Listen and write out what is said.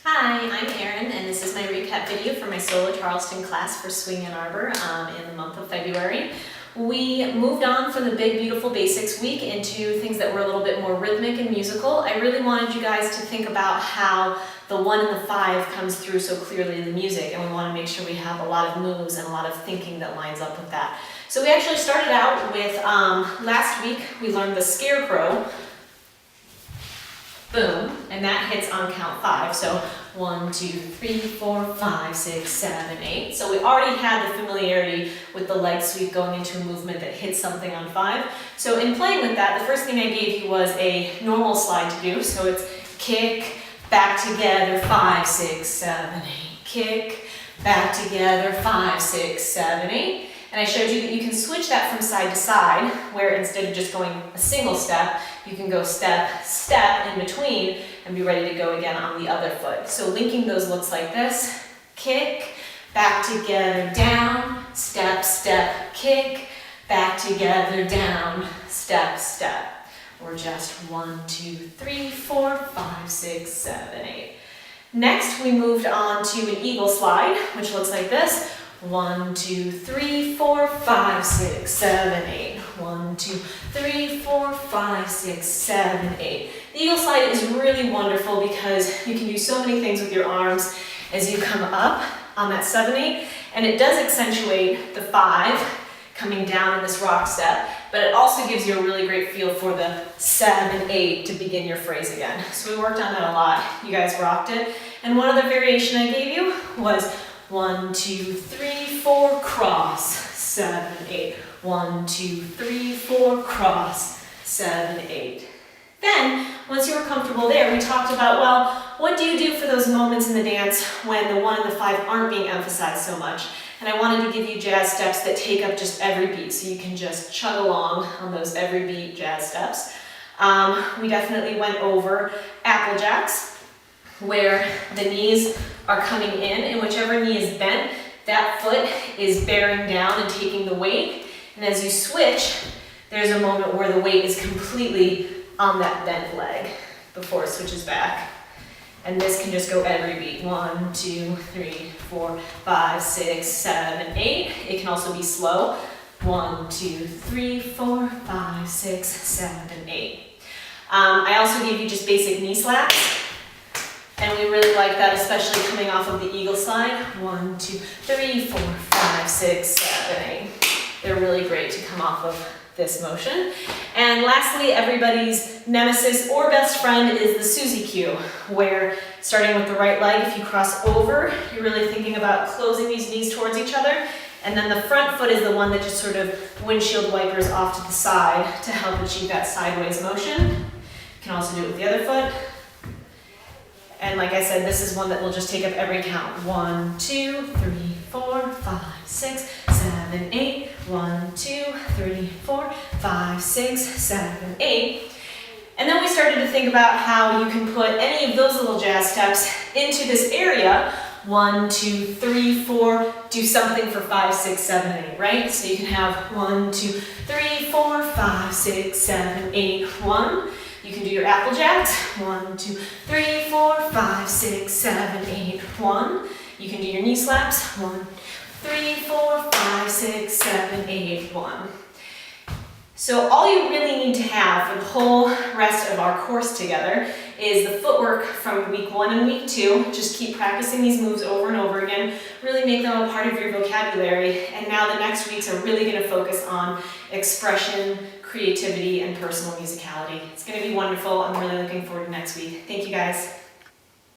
Hi, I'm Erin, and this is my recap video for my solo Charleston class for Swing Ann Arbor in the month of February. We moved on from the big, beautiful basics week into things that were a little bit more rhythmic and musical. I really wanted you guys to think about how the 1 and the 5 comes through so clearly in the music, and we want to make sure we have a lot of moves and a lot of thinking that lines up with that. So we actually started out with, last week we learned the scarecrow, boom, and that hits on count 5. So 1, 2, 3, 4, 5, 6, 7, 8. So we already had the familiarity with the leg sweep going into a movement that hits something on 5. So in playing with that, the first thing I gave you was a normal slide to do. So it's kick, back together, 5, 6, 7, 8. Kick, back together, 5, 6, 7, 8. And I showed you that you can switch that from side to side, where instead of just going a single step, you can go step, step in between and be ready to go again on the other foot. So linking those looks like this: kick, back together, down, step, step, kick, back together, down, step, step. Or just 1, 2, 3, 4, 5, 6, 7, 8. Next, we moved on to an eagle slide, which looks like this: 1, 2, 3, 4, 5, 6, 7, 8. 1, 2, 3, 4, 5, 6, 7, 8. The eagle slide is really wonderful because you can do so many things with your arms as you come up on that 7, 8, and it does accentuate the 5 coming down in this rock step, but it also gives you a really great feel for the 7, 8 to begin your phrase again. So we worked on that a lot. You guys rocked it. And one other variation I gave you was 1, 2, 3, 4, cross, 7, 8. 1, 2, 3, 4, cross, 7, 8. Then, once you were comfortable there, we talked about, well, what do you do for those moments in the dance when the 1 and the 5 aren't being emphasized so much? And I wanted to give you jazz steps that take up just every beat, so you can just chug along on those every beat jazz steps. We definitely went over apple jacks, where the knees are coming in, and whichever knee is bent, that foot is bearing down and taking the weight. And as you switch, there's a moment where the weight is completely on that bent leg before it switches back. And this can just go every beat: 1, 2, 3, 4, 5, 6, 7, 8. It can also be slow: 1, 2, 3, 4, 5, 6, 7, 8. I also gave you just basic knee slaps. And we really like that, especially coming off of the eagle slide. 1, 2, 3, 4, 5, 6, 7, 8. They're really great to come off of this motion. And lastly, everybody's nemesis or best friend is the Susie cue, where starting with the right leg, if you cross over, you're really thinking about closing these knees towards each other. And then the front foot is the one that just sort of windshield wipers off to the side to help achieve that sideways motion. You can also do it with the other foot. And like I said, this is one that will just take up every count. 1, 2, 3, 4, 5, 6, 7, 8. 1, 2, 3, 4, 5, 6, 7, 8. And then we started to think about how you can put any of those little jazz steps into this area. 1, 2, 3, 4, do something for 5, 6, 7, 8, right? So you can have 1, 2, 3, 4, 5, 6, 7, 8, 1. You can do your apple jacks. 1, 2, 3, 4, 5, 6, 7, 8, 1. You can do your knee slaps. 1, 3, 4, 5, 6, 7, 8, 1. So all you really need to have for the whole rest of our course together is the footwork from week 1 and week 2. Just keep practicing these moves over and over again. Really make them a part of your vocabulary. And now the next weeks are really going to focus on expression, creativity, and personal musicality. It's going to be wonderful. I'm really looking forward to next week. Thank you guys.